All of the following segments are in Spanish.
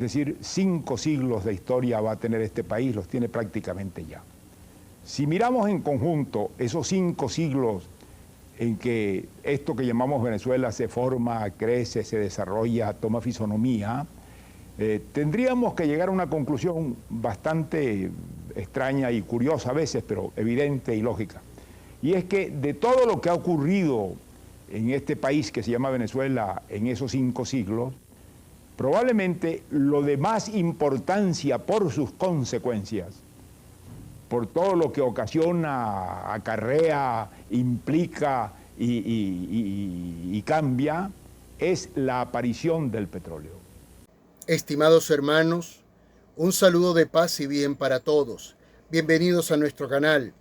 Es decir, 5 siglos de historia va a tener este país, los tiene prácticamente ya. Si miramos en conjunto esos 5 siglos en que esto que llamamos Venezuela se forma, crece, se desarrolla, toma fisonomía, tendríamos que llegar a una conclusión bastante extraña y curiosa a veces, pero evidente y lógica. Y es que de todo lo que ha ocurrido en este país que se llama Venezuela en esos 5 siglos, probablemente lo de más importancia por sus consecuencias, por todo lo que ocasiona, acarrea, implica y cambia, es la aparición del petróleo. Estimados hermanos, un saludo de paz y bien para todos. Bienvenidos a nuestro canal,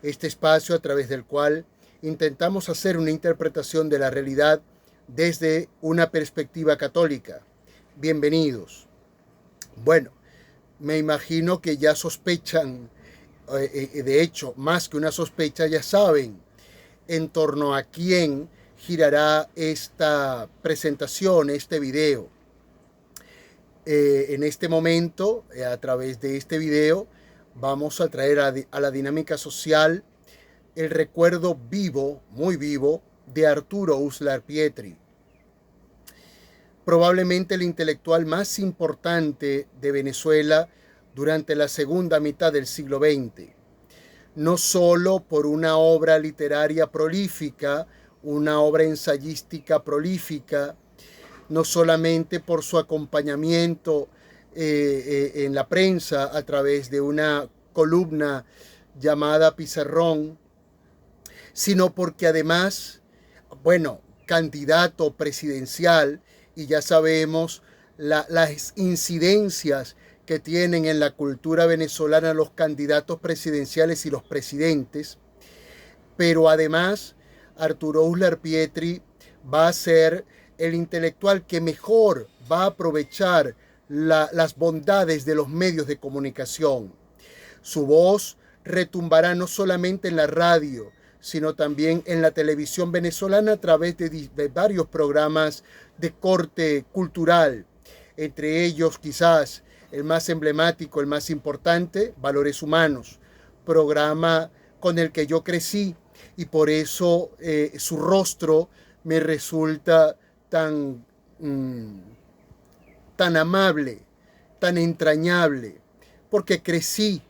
este espacio a través del cual intentamos hacer una interpretación de la realidad desde una perspectiva católica. Bienvenidos. Bueno, me imagino que ya sospechan, de hecho, más que una sospecha, ya saben en torno a quién girará esta presentación, este video. En este momento, a través de este video, vamos a traer a la dinámica social el recuerdo vivo, muy vivo, de Arturo Uslar Pietri. Probablemente el intelectual más importante de Venezuela durante la segunda mitad del siglo XX. No solo por una obra literaria prolífica, una obra ensayística prolífica, no solamente por su acompañamiento en la prensa a través de una columna llamada Pizarrón, sino porque además, candidato presidencial, y ya sabemos las incidencias que tienen en la cultura venezolana los candidatos presidenciales y los presidentes, pero además Arturo Uslar Pietri va a ser el intelectual que mejor va a aprovechar las bondades de los medios de comunicación. Su voz retumbará no solamente en la radio, sino también en la televisión venezolana a través de varios programas de corte cultural, entre ellos quizás el más emblemático, el más importante, Valores Humanos, programa con el que yo crecí y por eso su rostro me resulta tan amable, tan entrañable, porque crecí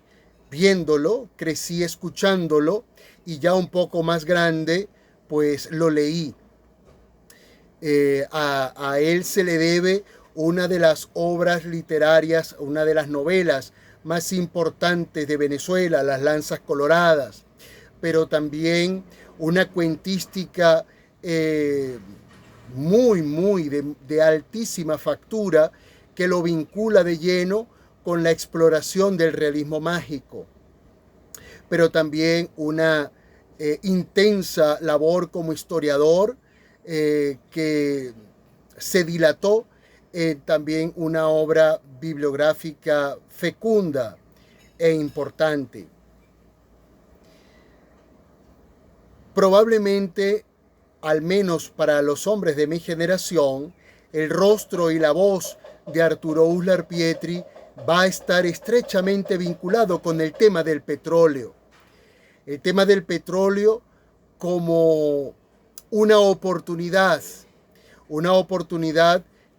viéndolo, crecí escuchándolo y ya un poco más grande, pues lo leí. A él se le debe una de las obras literarias, una de las novelas más importantes de Venezuela, Las Lanzas Coloradas, pero también una cuentística muy de altísima factura que lo vincula de lleno con la exploración del realismo mágico, pero también una intensa labor como historiador que se dilató en también una obra bibliográfica fecunda e importante. Probablemente, al menos para los hombres de mi generación, el rostro y la voz de Arturo Uslar Pietri va a estar estrechamente vinculado con el tema del petróleo. El tema del petróleo como una oportunidad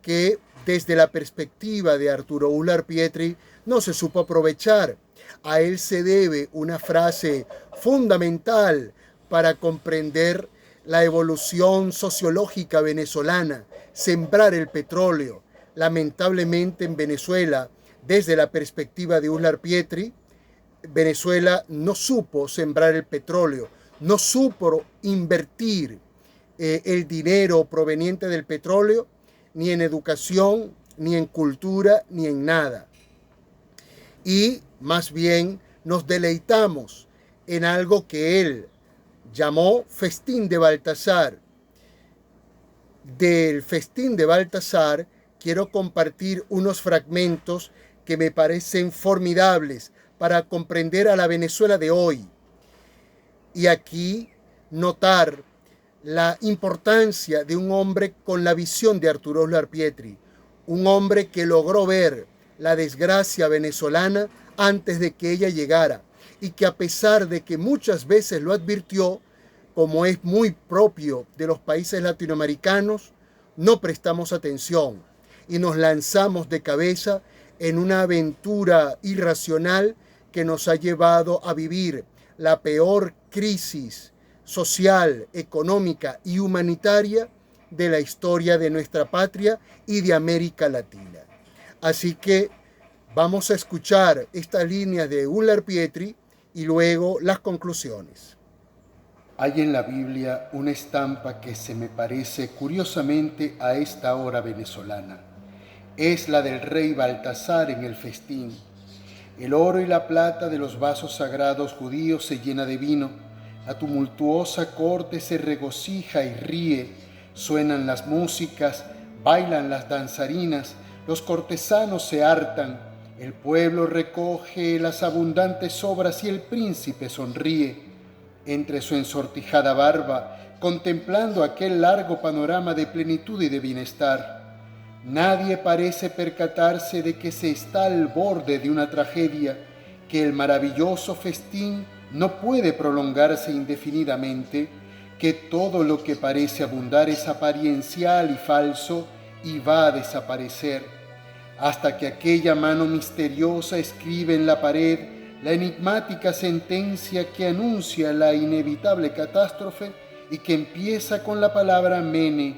que desde la perspectiva de Arturo Uslar Pietri no se supo aprovechar. A él se debe una frase fundamental para comprender la evolución sociológica venezolana: sembrar el petróleo. Lamentablemente en Venezuela, desde la perspectiva de Uslar Pietri, Venezuela no supo sembrar el petróleo, no supo invertir el dinero proveniente del petróleo ni en educación, ni en cultura, ni en nada. Y más bien nos deleitamos en algo que él llamó Festín de Baltasar. Del Festín de Baltasar quiero compartir unos fragmentos que me parecen formidables para comprender a la Venezuela de hoy. Y aquí notar la importancia de un hombre con la visión de Arturo Uslar Pietri, un hombre que logró ver la desgracia venezolana antes de que ella llegara y que a pesar de que muchas veces lo advirtió, como es muy propio de los países latinoamericanos, no prestamos atención y nos lanzamos de cabeza en una aventura irracional que nos ha llevado a vivir la peor crisis social, económica y humanitaria de la historia de nuestra patria y de América Latina. Así que vamos a escuchar estas líneas de Unlar Pietri y luego las conclusiones. Hay en la Biblia una estampa que se me parece curiosamente a esta hora venezolana. Es la del rey Baltasar en el festín. El oro y la plata de los vasos sagrados judíos se llena de vino. La tumultuosa corte se regocija y ríe. Suenan las músicas, bailan las danzarinas, los cortesanos se hartan. El pueblo recoge las abundantes obras y el príncipe sonríe. Entre su ensortijada barba, contemplando aquel largo panorama de plenitud y de bienestar. Nadie parece percatarse de que se está al borde de una tragedia, que el maravilloso festín no puede prolongarse indefinidamente, que todo lo que parece abundar es apariencial y falso y va a desaparecer, hasta que aquella mano misteriosa escribe en la pared la enigmática sentencia que anuncia la inevitable catástrofe y que empieza con la palabra Mene,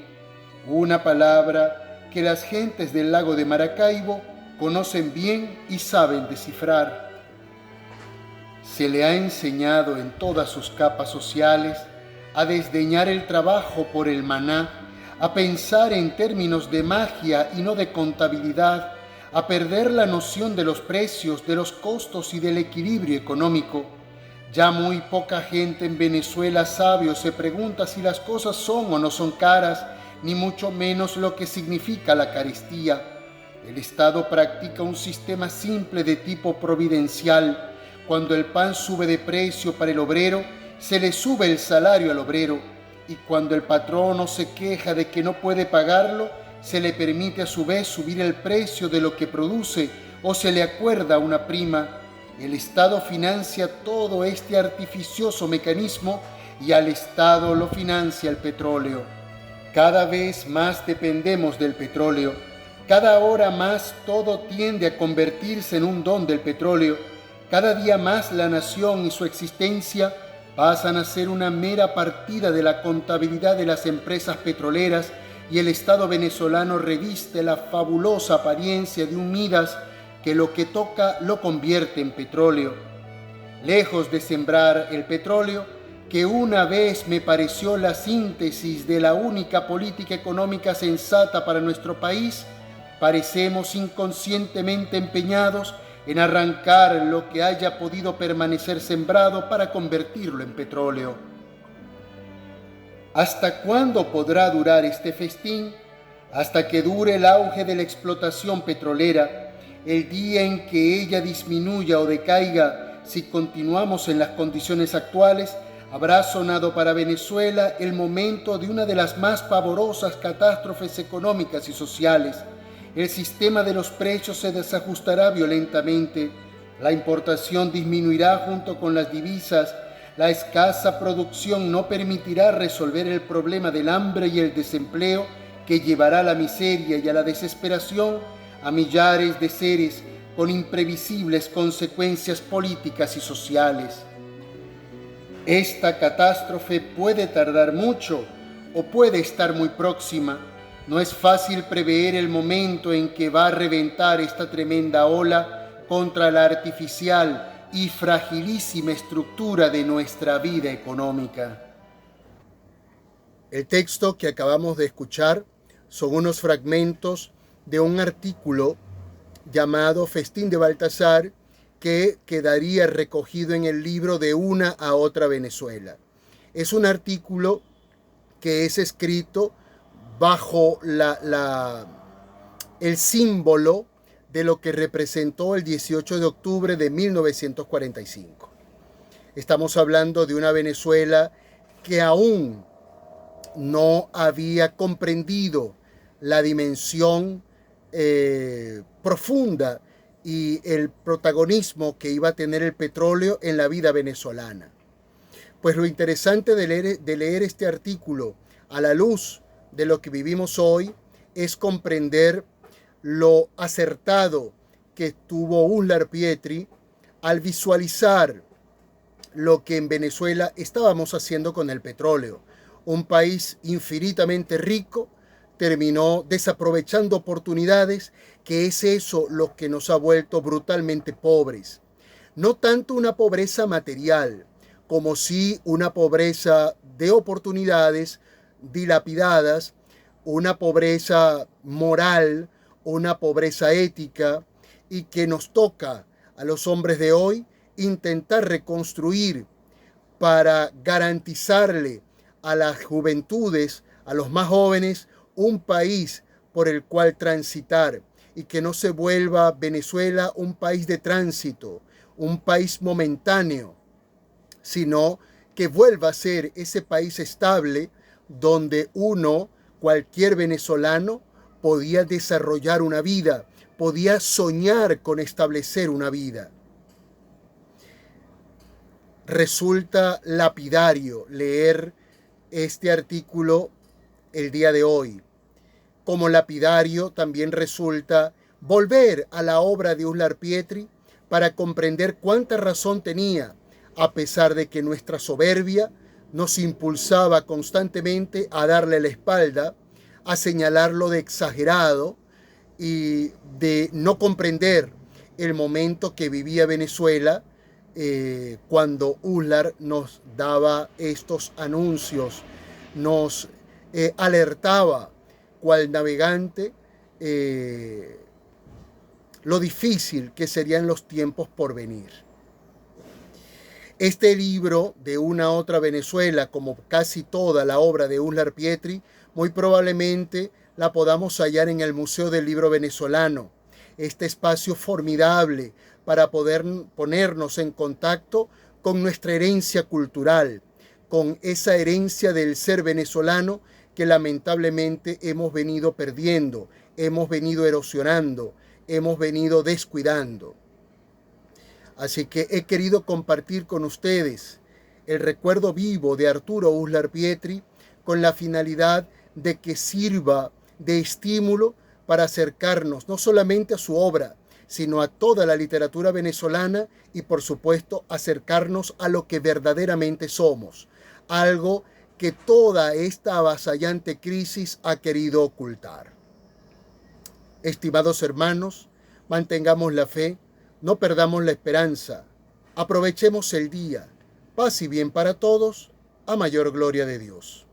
una palabra que las gentes del lago de Maracaibo conocen bien y saben descifrar. Se le ha enseñado en todas sus capas sociales a desdeñar el trabajo por el maná, a pensar en términos de magia y no de contabilidad, a perder la noción de los precios, de los costos y del equilibrio económico. Ya muy poca gente en Venezuela sabe o se pregunta si las cosas son o no son caras, ni mucho menos lo que significa la carestía. El Estado practica un sistema simple de tipo providencial. Cuando el pan sube de precio para el obrero, se le sube el salario al obrero, y cuando el patrono se queja de que no puede pagarlo, se le permite a su vez subir el precio de lo que produce o se le acuerda una prima. El Estado financia todo este artificioso mecanismo y al Estado lo financia el petróleo. Cada vez más dependemos del petróleo. Cada hora más todo tiende a convertirse en un don del petróleo. Cada día más la nación y su existencia pasan a ser una mera partida de la contabilidad de las empresas petroleras y el Estado venezolano reviste la fabulosa apariencia de un Midas que lo que toca lo convierte en petróleo. Lejos de sembrar el petróleo, que una vez me pareció la síntesis de la única política económica sensata para nuestro país, parecemos inconscientemente empeñados en arrancar lo que haya podido permanecer sembrado para convertirlo en petróleo. ¿Hasta cuándo podrá durar este festín? Hasta que dure el auge de la explotación petrolera, el día en que ella disminuya o decaiga. Si continuamos en las condiciones actuales, habrá sonado para Venezuela el momento de una de las más pavorosas catástrofes económicas y sociales. El sistema de los precios se desajustará violentamente, la importación disminuirá junto con las divisas, la escasa producción no permitirá resolver el problema del hambre y el desempleo que llevará a la miseria y a la desesperación a millares de seres con imprevisibles consecuencias políticas y sociales. Esta catástrofe puede tardar mucho o puede estar muy próxima. No es fácil prever el momento en que va a reventar esta tremenda ola contra la artificial y fragilísima estructura de nuestra vida económica. El texto que acabamos de escuchar son unos fragmentos de un artículo llamado Festín de Baltasar, que quedaría recogido en el libro De una a otra Venezuela. Es un artículo que es escrito bajo el símbolo de lo que representó el 18 de octubre de 1945. Estamos hablando de una Venezuela que aún no había comprendido la dimensión profunda y el protagonismo que iba a tener el petróleo en la vida venezolana. Pues lo interesante de leer este artículo a la luz de lo que vivimos hoy es comprender lo acertado que tuvo Uslar Pietri al visualizar lo que en Venezuela estábamos haciendo con el petróleo. Un país infinitamente rico terminó desaprovechando oportunidades, que es eso lo que nos ha vuelto brutalmente pobres. No tanto una pobreza material, como sí una pobreza de oportunidades dilapidadas, una pobreza moral, una pobreza ética, y que nos toca a los hombres de hoy intentar reconstruir para garantizarle a las juventudes, a los más jóvenes, un país por el cual transitar, y que no se vuelva Venezuela un país de tránsito, un país momentáneo, sino que vuelva a ser ese país estable donde cualquier venezolano, podía desarrollar una vida, podía soñar con establecer una vida. Resulta lapidario leer este artículo el día de hoy. Como lapidario también resulta volver a la obra de Uslar Pietri para comprender cuánta razón tenía, a pesar de que nuestra soberbia nos impulsaba constantemente a darle la espalda, a señalarlo de exagerado y de no comprender el momento que vivía Venezuela cuando Uslar nos daba estos anuncios, nos alertaba cual navegante lo difícil que serían los tiempos por venir. Este libro de Una otra Venezuela, como casi toda la obra de Uslar Pietri, muy probablemente la podamos hallar en el Museo del Libro Venezolano, este espacio formidable para poder ponernos en contacto con nuestra herencia cultural, con esa herencia del ser venezolano que lamentablemente hemos venido perdiendo, hemos venido erosionando, hemos venido descuidando. Así que he querido compartir con ustedes el recuerdo vivo de Arturo Uslar Pietri con la finalidad de que sirva de estímulo para acercarnos no solamente a su obra, sino a toda la literatura venezolana y, por supuesto, acercarnos a lo que verdaderamente somos, algo que toda esta avasallante crisis ha querido ocultar. Estimados hermanos, mantengamos la fe, no perdamos la esperanza, aprovechemos el día, paz y bien para todos, a mayor gloria de Dios.